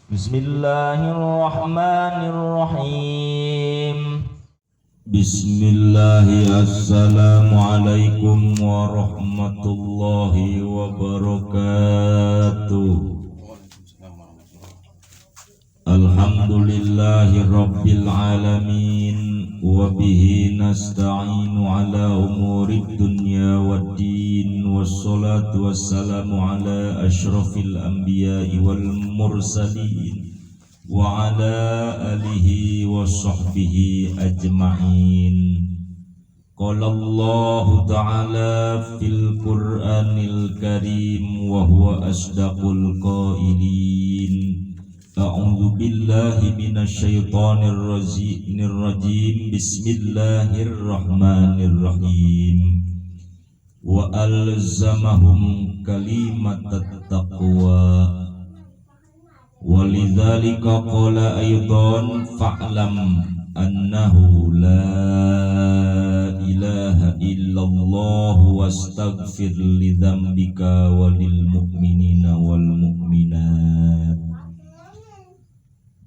Bismillahirrahmanirrahim. Bismillahi, assalamualaikum warahmatullahi wabarakatuh. Alhamdulillahi rabbil alamin, wa bihi nasta'inu ala umurid dunya waddin, wassalatu wassalamu ala ashrafil anbiya'i wal mursalin wa ala alihi wa sahbihi ajma'in. Qala Allah ta'ala fil Qur'anil Karim wa huwa asdaqul qailin. A'udzu billahi minasy syaithanir rajim. Bismillahirrahmanirrahim. Wa alzamahum kalimatat taqwa. Walidzalika qala aidan fa'lam annahu la ilaha illallah wastaghfir lidzambika walil mu'minina wal mu'minat.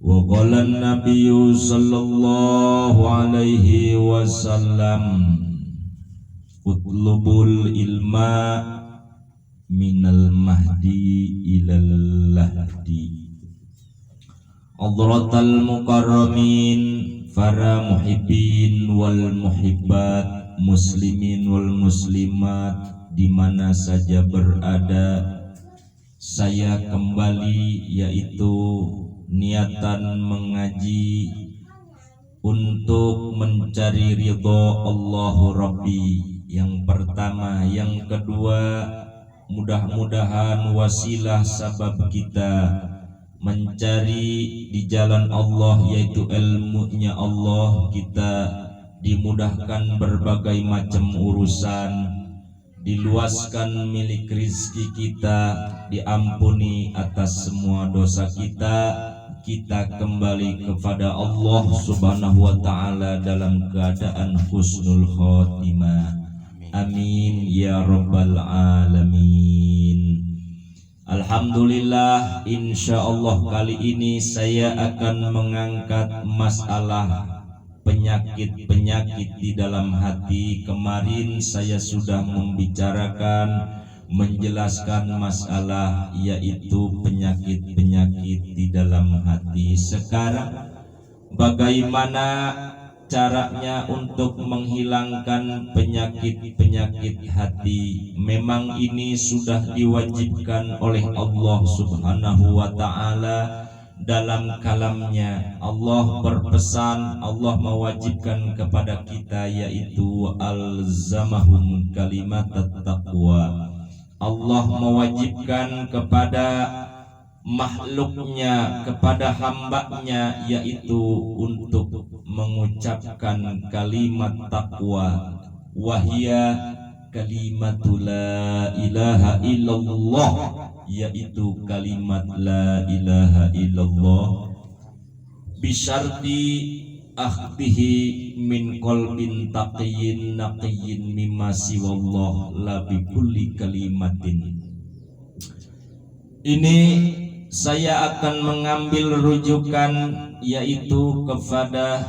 Wa qala an-nabiyyu sallallahu alaihi wasallam utlubul ilma minal mahdi ilal lahdi. Hadratal mukarramin, para muhibbin wal muhibbat, muslimin wal muslimat, di mana saja berada, saya kembali yaitu niatan mengaji untuk mencari ridho Allahu Rabbi yang pertama. Yang kedua, mudah-mudahan wasilah sabab kita mencari di jalan Allah, yaitu ilmunya Allah, kita dimudahkan berbagai macam urusan, diluaskan milik rizki kita, diampuni atas semua dosa kita, kita kembali kepada Allah subhanahu wa ta'ala dalam keadaan husnul khotimah. Amin ya rabbal alamin. Alhamdulillah, insyaallah kali ini saya akan mengangkat masalah penyakit-penyakit di dalam hati. Kemarin saya sudah membicarakan, menjelaskan masalah yaitu penyakit-penyakit di dalam hati. Sekarang bagaimana caranya untuk menghilangkan penyakit-penyakit hati? Memang ini sudah diwajibkan oleh Allah subhanahu wa ta'ala dalam kalamnya. Allah berpesan, Allah mewajibkan kepada kita, yaitu alzamahum kalimatat taqwa. Allah mewajibkan kepada makhluknya, kepada hambanya, yaitu untuk mengucapkan kalimat taqwa. Wahia kalimatul la ilaha illallah, yaitu kalimat la ilaha illallah, bisyarti akhdihi min qalbin taqiyyin naqiyyin mimma siwallah la bikulli kalimatin. Ini saya akan mengambil rujukan, yaitu kepada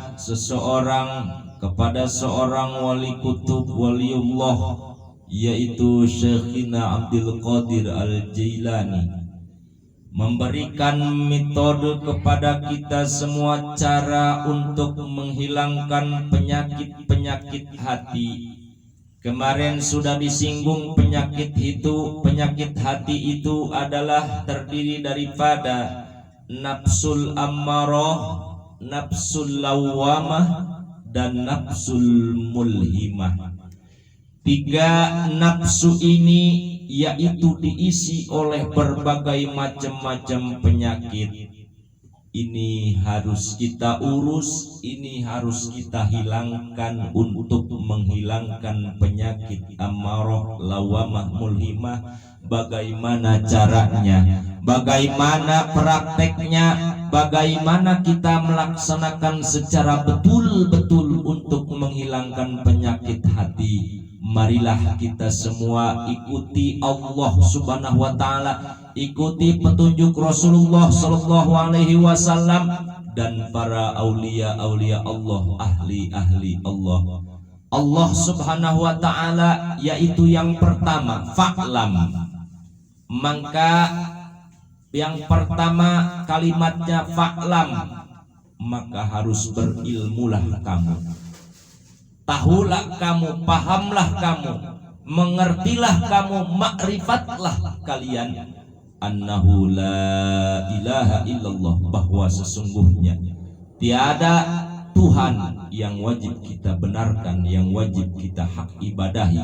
seorang wali kutub waliullah, yaitu Syekhina Abdul Qadir Al-Jailani, memberikan metode kepada kita semua cara untuk menghilangkan penyakit-penyakit hati. Kemarin sudah disinggung penyakit hati itu adalah terdiri daripada nafsul ammarah, nafsul lawwamah, dan nafsul mulhimah. Tiga nafsu ini yaitu diisi oleh berbagai macam-macam penyakit. Ini harus kita urus, ini harus kita hilangkan. Untuk menghilangkan penyakit ammarah, lawamah, mulhimah, bagaimana caranya, bagaimana prakteknya, bagaimana kita melaksanakan secara betul-betul untuk menghilangkan penyakit hati. Marilah kita semua ikuti Allah subhanahu wa ta'ala, ikuti petunjuk Rasulullah Sallallahu Alaihi Wasallam dan para aulia Allah, ahli Allah. Allah Subhanahu Wa Taala yaitu yang pertama, fa'lam. Maka yang pertama kalimatnya fa'lam, maka harus berilmulah kamu, tahulah kamu, pahamlah kamu, mengertilah kamu, makrifatlah kalian, annahu la ilaha illallah, bahwa sesungguhnya tiada Tuhan yang wajib kita benarkan, yang wajib kita hak ibadahi,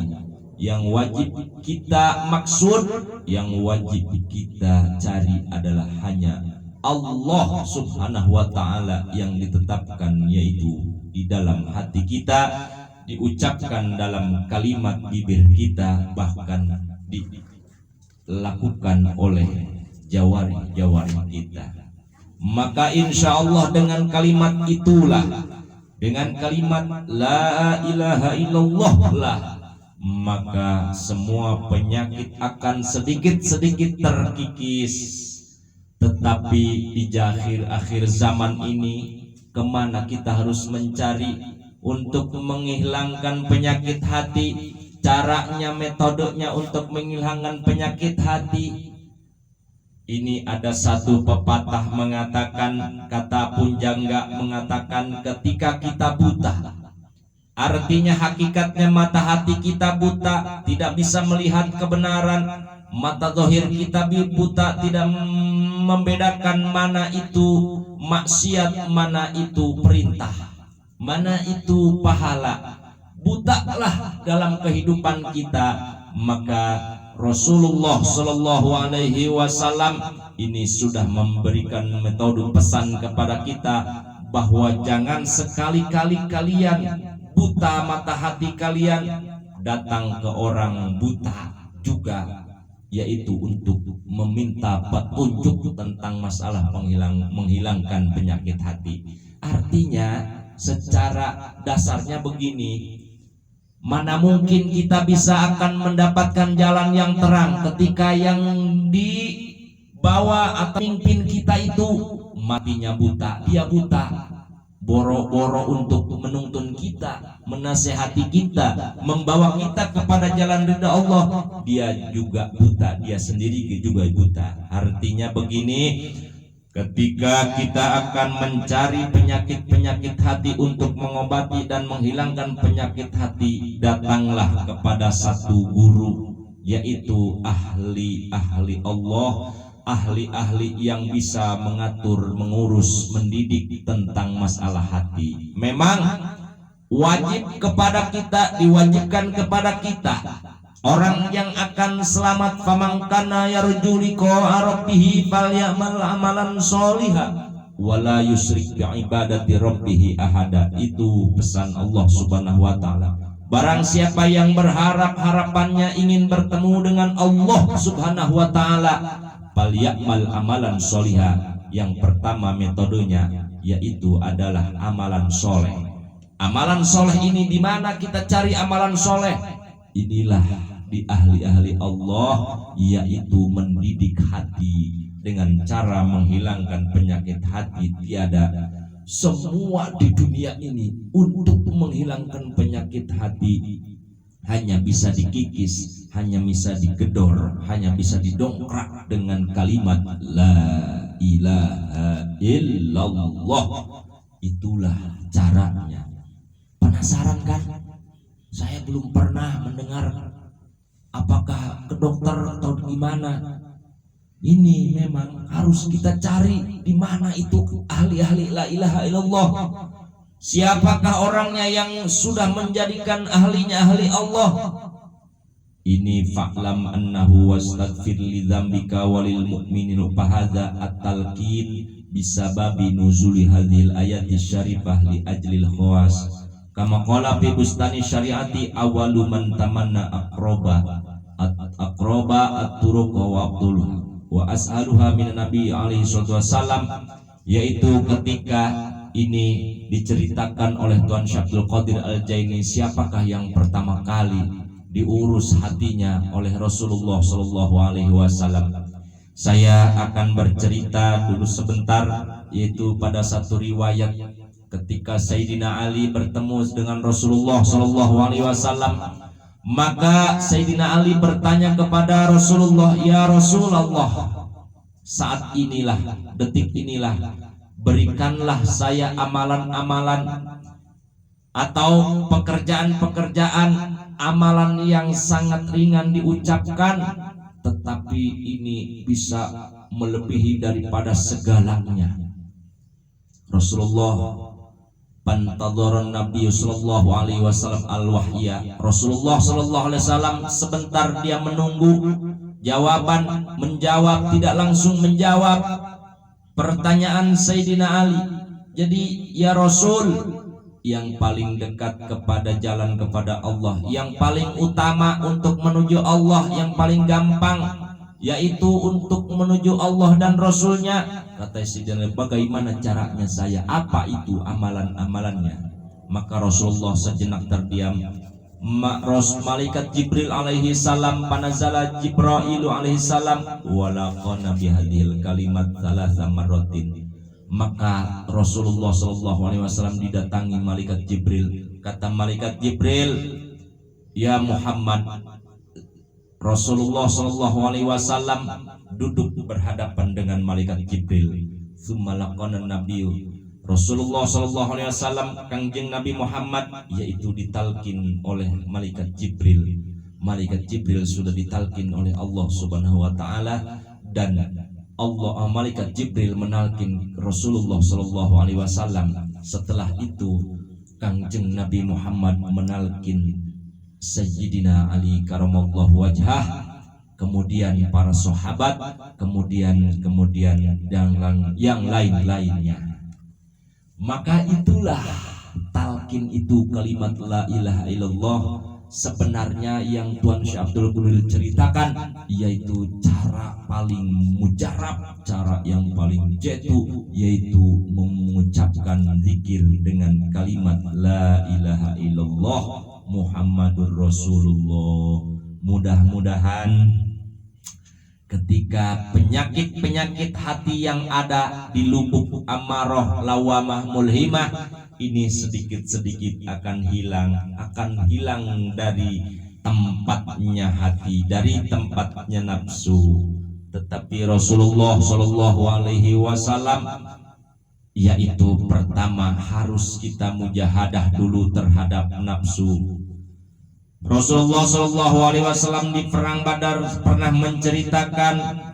yang wajib kita maksud, yang wajib kita cari adalah hanya Allah Subhanahu Wa Ta'ala yang ditetapkan, yaitu di dalam hati kita, diucapkan dalam kalimat bibir kita, bahkan dilakukan oleh jawari-jawari kita. Maka insya Allah dengan kalimat itulah, dengan kalimat la ilaha illallah lah, maka semua penyakit akan sedikit-sedikit terkikis. Tetapi di akhir zaman ini, kemana kita harus mencari untuk menghilangkan penyakit hati? Caranya, metodenya untuk menghilangkan penyakit hati ini, ada satu pepatah mengatakan, kata Punjangga mengatakan, ketika kita buta, artinya hakikatnya mata hati kita buta, tidak bisa melihat kebenaran. Mata zahir kita buta, tidak membedakan mana itu maksiat, mana itu perintah, mana itu pahala. Butalah dalam kehidupan kita. Maka Rasulullah Sallallahu Alaihi Wasallam ini sudah memberikan metode pesan kepada kita bahwa jangan sekali-kali kalian buta mata hati kalian datang ke orang buta juga, yaitu untuk meminta petunjuk tentang masalah menghilangkan penyakit hati. Artinya secara dasarnya begini, mana mungkin kita bisa akan mendapatkan jalan yang terang ketika yang dibawa atau pimpin kita itu matinya buta, dia buta, boro-boro untuk menuntun kita, menasehati kita, membawa kita kepada jalan ridha Allah, dia juga buta, dia sendiri juga buta. Artinya begini, ketika kita akan mencari penyakit-penyakit hati untuk mengobati dan menghilangkan penyakit hati, datanglah kepada satu guru, yaitu ahli-ahli Allah, ahli-ahli yang bisa mengatur, mengurus, mendidik tentang masalah hati. Memang wajib kepada kita, diwajibkan kepada kita, orang yang akan selamat, faman kana yarju liqa'a rabbih falyamal amalan sholihan wala yusyrik bi ibadati rabbih ahada. Itu pesan Allah Subhanahu Wa Ta'ala. Barang siapa yang berharap, harapannya ingin bertemu dengan Allah Subhanahu Wa Ta'ala, falyamal amalan sholihan. Yang pertama metodenya yaitu adalah amalan soleh. Amalan soleh ini di mana kita cari amalan soleh? Inilah di ahli-ahli Allah, yaitu mendidik hati dengan cara menghilangkan penyakit hati. Tiada semua di dunia ini untuk menghilangkan penyakit hati hanya bisa dikikis, hanya bisa digedor, hanya bisa didongkrak dengan kalimat la ilaha illallah. Itulah caranya. Penasaran kan? Saya belum pernah mendengar apakah ke dokter atau gimana. Ini memang harus kita cari di mana itu ahli-ahli la ilaha illallah. Siapakah orangnya yang sudah menjadikan ahlinya ahli Allah? Ini fa'lam annahu wastaghfir li dzambika walil mu'minin fahadza at-talqin bisababi nuzuli hadhil ayati syarifah li ajlil khawas. Kama qala fi bustani syariati awalu man tamanna aqroba at-turuqa wa abdulha wa as'aluha min nabi alaihi wasallam, yaitu ketika ini diceritakan oleh Tuan Syabdul Qadir Al-Jaini, siapakah yang pertama kali diurus hatinya oleh Rasulullah Sallallahu Alaihi Wasallam. Saya akan bercerita dulu sebentar, yaitu pada satu riwayat ketika Sayyidina Ali bertemu dengan Rasulullah Shallallahu Alaihi Wasallam, maka Sayyidina Ali bertanya kepada Rasulullah, ya Rasulullah, saat inilah, detik inilah, berikanlah saya amalan-amalan atau pekerjaan-pekerjaan, amalan yang sangat ringan diucapkan tetapi ini bisa melebihi daripada segalanya. Rasulullah pantadharan Nabi sallallahu alaihi wasallam al-wahya. Rasulullah sallallahu alaihi wasallam sebentar dia menunggu jawaban, menjawab, tidak langsung menjawab pertanyaan Sayyidina Ali. Jadi ya Rasul, yang paling dekat kepada jalan kepada Allah, yang paling utama untuk menuju Allah, yang paling gampang yaitu untuk menuju Allah dan Rasulnya. Kata Sayyidina, bagaimana caranya saya? Apa itu amalan-amalannya? Maka Rasulullah sejenak terdiam. Malaikat Jibril alaihi salam, panazala Jibrailu alaihi salam walaqana bihadhil kalimat thalatha marratin. Maka Rasulullah Shallallahu Alaihi Wasallam didatangi malaikat Jibril. Kata malaikat Jibril, ya Muhammad. Rasulullah Shallallahu Alaihi Wasallam duduk berhadapan dengan malaikat Jibril. Sumalaqana Nabi Rasulullah Shallallahu Alaihi Wasallam, kangjeng Nabi Muhammad, yaitu ditalkin oleh malaikat Jibril. Malaikat Jibril sudah ditalkin oleh Allah Subhanahu Wa Taala, dan malaikat Jibril menalkin Rasulullah Shallallahu Alaihi Wasallam. Setelah itu kangjeng Nabi Muhammad menalkin Sayyidina Ali karamallahu wajhah, kemudian para sahabat, kemudian yang lain-lainnya. Maka itulah talkin itu, kalimat la ilaha illallah. Sebenarnya yang Tuan Syekh Abdul Qadir ceritakan yaitu cara paling mujarab, cara yang paling jitu, yaitu mengucapkan zikir dengan kalimat la ilaha illallah Muhammadur Rasulullah. Mudah-mudahan ketika penyakit-penyakit hati yang ada di lubuk amarah lawamah mulhimah ini sedikit-sedikit akan hilang dari tempatnya hati, dari tempatnya nafsu. Tetapi Rasulullah Shallallahu Alaihi Wasallam yaitu pertama harus kita mujahadah dulu terhadap nafsu. Rasulullah Shallallahu Alaihi Wasallam di perang Badar pernah menceritakan,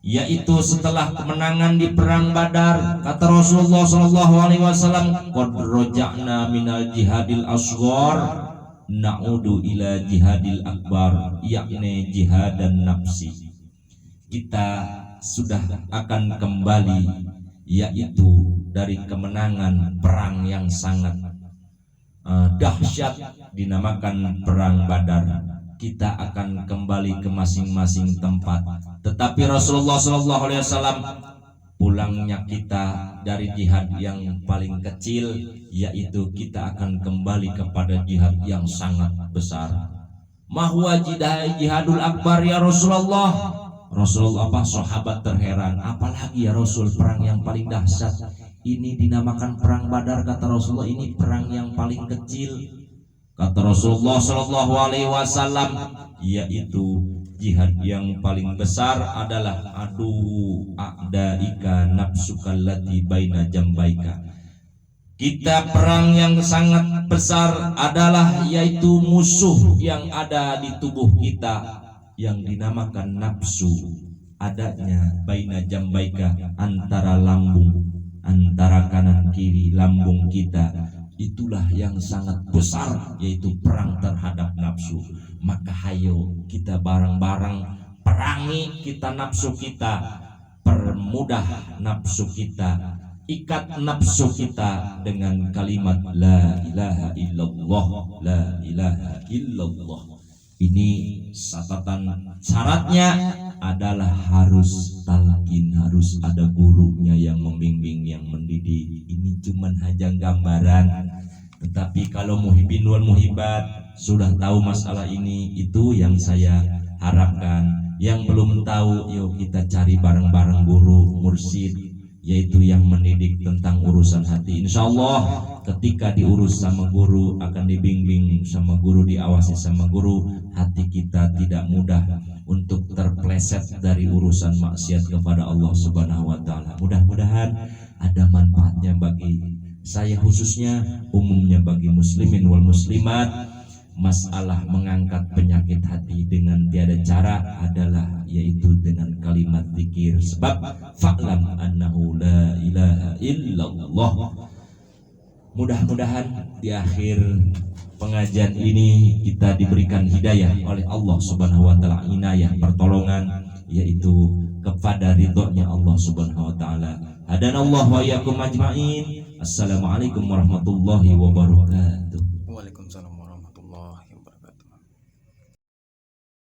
yaitu setelah kemenangan di perang Badar, kata Rasulullah Shallallahu Alaihi Wasallam, qad raja'na minal jihadil asghar na'udu ila jihadil akbar, yakni jihad dan nafsi. Kita sudah akan kembali, yaitu dari kemenangan perang yang sangat dahsyat dinamakan perang Badar. Kita akan kembali ke masing-masing tempat. Tetapi Rasulullah Shallallahu Alaihi Wasallam pulangnya kita dari jihad yang paling kecil, yaitu kita akan kembali kepada jihad yang sangat besar. Mahwa jihadul akbar ya Rasulullah. Rasulullah sahabat terheran, apalagi ya Rasul perang yang paling dahsyat ini dinamakan perang Badar. Kata Rasulullah, ini perang yang paling kecil. Kata Rasulullah Shallallahu Alaihi Wasallam, yaitu jihad yang paling besar adalah adu a'daika nafsukallati baina jambaika. Kita perang yang sangat besar adalah yaitu musuh yang ada di tubuh kita yang dinamakan nafsu, adanya baina jambaika, antara lambung, antara kanan kiri lambung kita. Itulah yang sangat besar, yaitu perang terhadap nafsu. Maka hayo kita bareng-bareng perangi kita nafsu kita, permudah nafsu kita, ikat nafsu kita dengan kalimat la ilaha illallah, la ilaha illallah. Ini catatan syaratnya adalah harus talqin, harus ada gurunya yang membimbing, yang mendidik. Ini cuma hanya gambaran. Tetapi kalau muhibin wal muhibat sudah tahu masalah ini, itu yang saya harapkan. Yang belum tahu, yuk kita cari bareng-bareng guru mursyid, yaitu yang mendidik tentang urusan hati. Insya Allah ketika diurus sama guru, akan dibimbing sama guru, diawasi sama guru, hati kita tidak mudah untuk terpleset dari urusan maksiat kepada Allah Subhanahu wa Ta'ala. Mudah-mudahan ada manfaatnya bagi saya khususnya, umumnya bagi muslimin wal muslimat. Masalah mengangkat penyakit hati dengan tiada cara adalah yaitu dengan kalimat zikir. Sebab fa'lam annahu la ilaha illallah. Mudah-mudahan di akhir pengajian ini kita diberikan hidayah oleh Allah Subhanahu wa Ta'ala, inayah, pertolongan, yaitu kepada ridhonya Allah Subhanahu wa Ta'ala. Hadanallahu wa iyyakum ajma'in. Assalamualaikum warahmatullahi wabarakatuh.